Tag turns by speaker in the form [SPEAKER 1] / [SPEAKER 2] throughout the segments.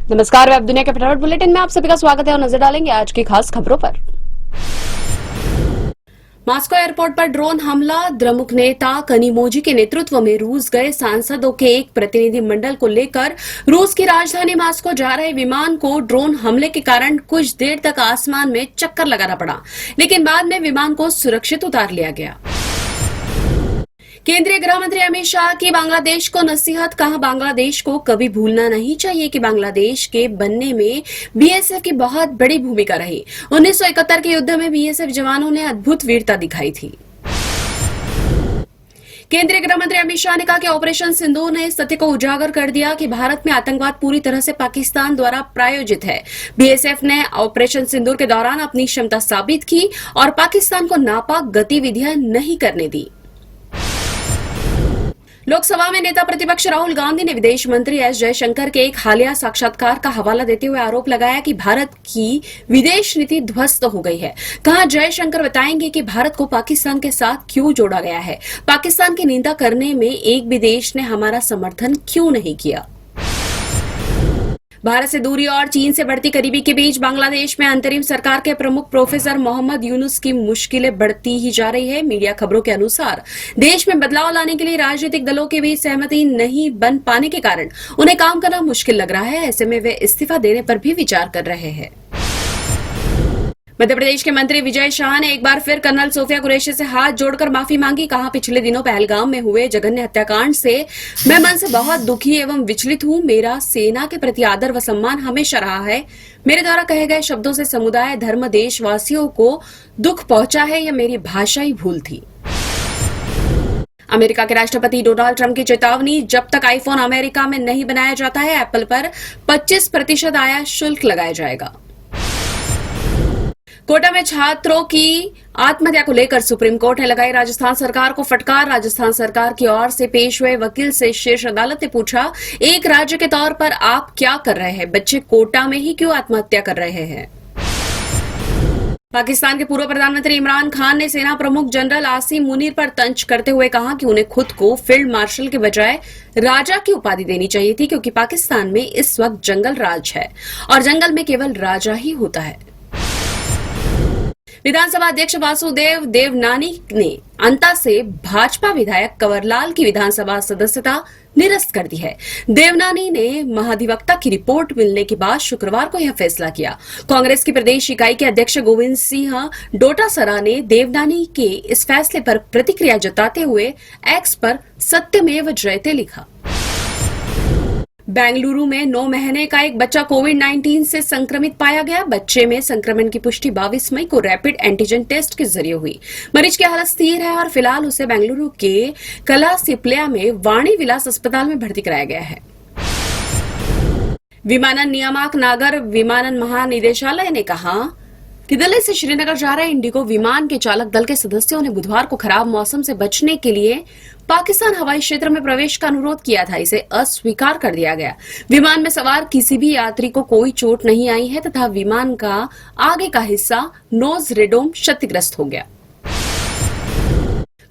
[SPEAKER 1] नमस्कार, वेब दुनिया के फटाफट बुलेटिन में आप सभी का स्वागत है और नजर डालेंगे आज की खास खबरों पर। मॉस्को एयरपोर्ट पर ड्रोन हमला। द्रमुक नेता कनिमोजी के नेतृत्व में रूस गए सांसदों के एक प्रतिनिधि मंडल को लेकर रूस की राजधानी मॉस्को जा रहे विमान को ड्रोन हमले के कारण कुछ देर तक आसमान में चक्कर लगाना पड़ा, लेकिन बाद में विमान को सुरक्षित उतार लिया गया। केंद्रीय गृह मंत्री अमित शाह की बांग्लादेश को नसीहत। कहा, बांग्लादेश को कभी भूलना नहीं चाहिए कि बांग्लादेश के बनने में बीएसएफ की बहुत बड़ी भूमिका रही। 1971 के युद्ध में बीएसएफ जवानों ने अद्भुत वीरता दिखाई थी। केंद्रीय गृह मंत्री अमित शाह ने कहा कि ऑपरेशन सिंदूर ने इस तथ्य को उजागर कर दिया कि भारत में आतंकवाद पूरी तरह से पाकिस्तान द्वारा प्रायोजित है। बीएसएफ ने ऑपरेशन सिंदूर के दौरान अपनी क्षमता साबित की और पाकिस्तान को नापाक गतिविधियां नहीं करने दी। लोकसभा में नेता प्रतिपक्ष राहुल गांधी ने विदेश मंत्री एस जयशंकर के एक हालिया साक्षात्कार का हवाला देते हुए आरोप लगाया कि भारत की विदेश नीति ध्वस्त हो गई है। कहा, जयशंकर बताएंगे कि भारत को पाकिस्तान के साथ क्यों जोड़ा गया है। पाकिस्तान की निंदा करने में एक भी देश ने हमारा समर्थन क्यों नहीं किया। भारत से दूरी और चीन से बढ़ती करीबी के बीच बांग्लादेश में अंतरिम सरकार के प्रमुख प्रोफेसर मोहम्मद यूनुस की मुश्किलें बढ़ती ही जा रही है। मीडिया खबरों के अनुसार देश में बदलाव लाने के लिए राजनीतिक दलों के बीच सहमति नहीं बन पाने के कारण उन्हें काम करना मुश्किल लग रहा है। ऐसे में वे इस्तीफा देने पर भी विचार कर रहे हैं। मध्य प्रदेश के मंत्री विजय शाह ने एक बार फिर कर्नल सोफिया कुरैशी से हाथ जोड़कर माफी मांगी। कहा, पिछले दिनों पहलगाम में हुए जघन्य हत्याकांड से मैं मन से बहुत दुखी एवं विचलित हूं। मेरा सेना के प्रति आदर व सम्मान हमेशा रहा है। मेरे द्वारा कहे गए शब्दों से समुदाय, धर्म, देशवासियों को दुख पहुंचा है। यह मेरी भाषाई भूल थी। अमेरिका के राष्ट्रपति डोनाल्ड ट्रंप की चेतावनी। जब तक आईफोन अमेरिका में नहीं बनाया जाता है, एप्पल पर 25% आयात शुल्क लगाया जाएगा। कोटा में छात्रों की आत्महत्या को लेकर सुप्रीम कोर्ट ने लगाई राजस्थान सरकार को फटकार। राजस्थान सरकार की ओर से पेश हुए वकील से शीर्ष अदालत ने पूछा, एक राज्य के तौर पर आप क्या कर रहे हैं? बच्चे कोटा में ही क्यों आत्महत्या कर रहे हैं? पाकिस्तान के पूर्व प्रधानमंत्री इमरान खान ने सेना प्रमुख जनरल आसिम मुनीर पर तंज करते हुए कहा कि उन्हें खुद को फील्ड मार्शल के बजाय राजा की उपाधि देनी चाहिए थी, क्योंकि पाकिस्तान में इस वक्त जंगल राज है और जंगल में केवल राजा ही होता है। विधानसभा अध्यक्ष वासुदेव देवनानी ने अंता से भाजपा विधायक कंवरलाल की विधानसभा सदस्यता निरस्त कर दी है। देवनानी ने महाधिवक्ता की रिपोर्ट मिलने के बाद शुक्रवार को यह फैसला किया। कांग्रेस की प्रदेश इकाई के अध्यक्ष गोविंद सिंह डोटासरा ने देवनानी के इस फैसले पर प्रतिक्रिया जताते हुए एक्स पर सत्यमेव जयते लिखा। बेंगलुरु में 9 महीने का एक बच्चा कोविड-19 से संक्रमित पाया गया। बच्चे में संक्रमण की पुष्टि 22 मई को रैपिड एंटीजन टेस्ट के जरिए हुई। मरीज की हालत स्थिर है और फिलहाल उसे बेंगलुरु के कलासिप्ल्या में वाणी विलास अस्पताल में भर्ती कराया गया है। विमानन नियामक नागर विमानन महानिदेशालय ने कहा कि दिल्ली से श्रीनगर जा रहे इंडिगो विमान के चालक दल के सदस्यों ने बुधवार को खराब मौसम से बचने के लिए पाकिस्तान हवाई क्षेत्र में प्रवेश का अनुरोध किया था। इसे अस्वीकार कर दिया गया। विमान में सवार किसी भी यात्री को कोई चोट नहीं आई है तथा विमान का आगे का हिस्सा नोज रेडोम क्षतिग्रस्त हो गया।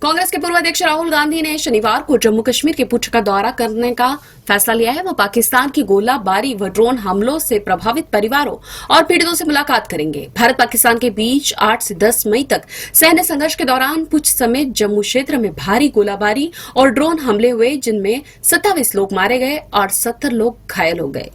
[SPEAKER 1] कांग्रेस के पूर्व अध्यक्ष राहुल गांधी ने शनिवार को जम्मू कश्मीर के पुंछ का दौरा करने का फैसला लिया है। वह पाकिस्तान की गोलाबारी व ड्रोन हमलों से प्रभावित परिवारों और पीड़ितों से मुलाकात करेंगे। भारत पाकिस्तान के बीच 8 से 10 मई तक सैन्य संघर्ष के दौरान पुंछ समेत जम्मू क्षेत्र में भारी गोलाबारी और ड्रोन हमले हुए, जिनमें 27 लोग मारे गए और 70 लोग घायल हो गए।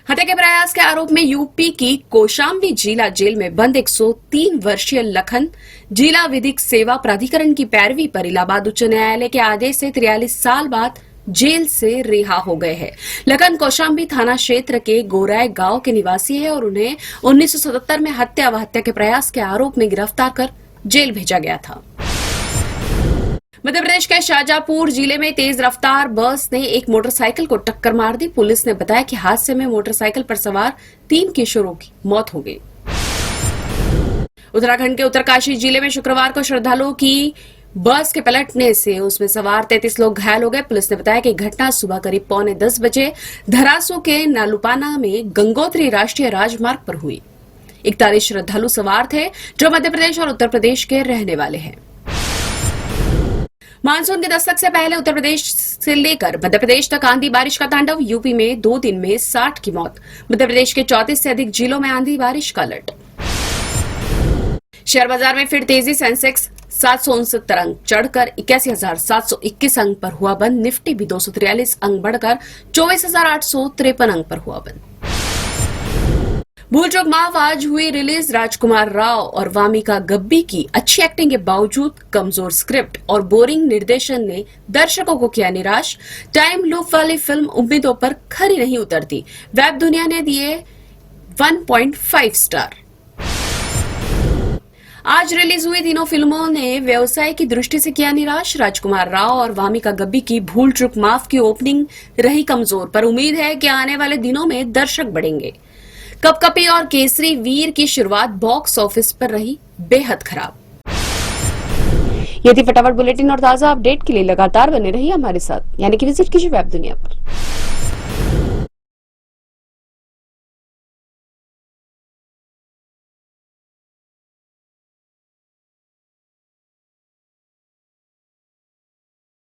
[SPEAKER 1] हत्या के प्रयास के आरोप में यूपी की कौशाम्बी जिला जेल में बंद 103 वर्षीय लखन जिला विधिक सेवा प्राधिकरण की पैरवी पर इलाहाबाद उच्च न्यायालय के आदेश से 43 साल बाद जेल से रिहा हो गए हैं। लखन कौशाम्बी थाना क्षेत्र के गोराय गांव के निवासी है और उन्हें 1977 में हत्या व हत्या के प्रयास के आरोप में गिरफ्तार कर जेल भेजा गया था। मध्य प्रदेश के शाहजहांपुर जिले में तेज रफ्तार बस ने एक मोटरसाइकिल को टक्कर मार दी। पुलिस ने बताया कि हादसे में मोटरसाइकिल पर सवार 3 किशोरों की मौत हो गई। उत्तराखंड के उत्तरकाशी जिले में शुक्रवार को श्रद्धालुओं की बस के पलटने से उसमें सवार 33 लोग घायल हो गए। पुलिस ने बताया कि घटना सुबह करीब 9:45 बजे धरासू के नालुपाना में गंगोत्री राष्ट्रीय राजमार्ग पर हुई। 41 श्रद्धालु सवार थे जो मध्य प्रदेश और उत्तर प्रदेश के रहने वाले हैं। मानसून के दस्तक से पहले उत्तर प्रदेश से लेकर मध्य प्रदेश तक आंधी बारिश का तांडव। यूपी में 2 दिन में 60 की मौत। मध्य प्रदेश के 34 से अधिक जिलों में आंधी बारिश का अलर्ट। शेयर बाजार में फिर तेजी। सेंसेक्स 769 अंक चढ़कर 81,721 अंक पर हुआ बंद। निफ्टी भी 243 अंक बढ़कर 24,853 अंक पर हुआ बंद। भूल चूक माफ आज हुई रिलीज। राजकुमार राव और वामिका गब्बी की अच्छी एक्टिंग के बावजूद कमजोर स्क्रिप्ट और बोरिंग निर्देशन ने दर्शकों को किया निराश। टाइम लूप वाली फिल्म उम्मीदों पर खरी नहीं उतरती। वेब दुनिया ने दिए 1.5 स्टार। आज रिलीज हुई तीनों फिल्मों ने व्यवसाय की दृष्टि से किया निराश। राजकुमार राव और वामिका गब्बी की भूल चूक माफ की ओपनिंग रही कमजोर, पर उम्मीद है कि आने वाले दिनों में दर्शक बढ़ेंगे। कपकपी और केसरी वीर की शुरुआत बॉक्स ऑफिस पर रही बेहद खराब। ये थी फटाफट बुलेटिन और ताजा अपडेट के लिए लगातार बने रहिए हमारे साथ, यानी कि विजिट कीजिए वेब दुनिया पर।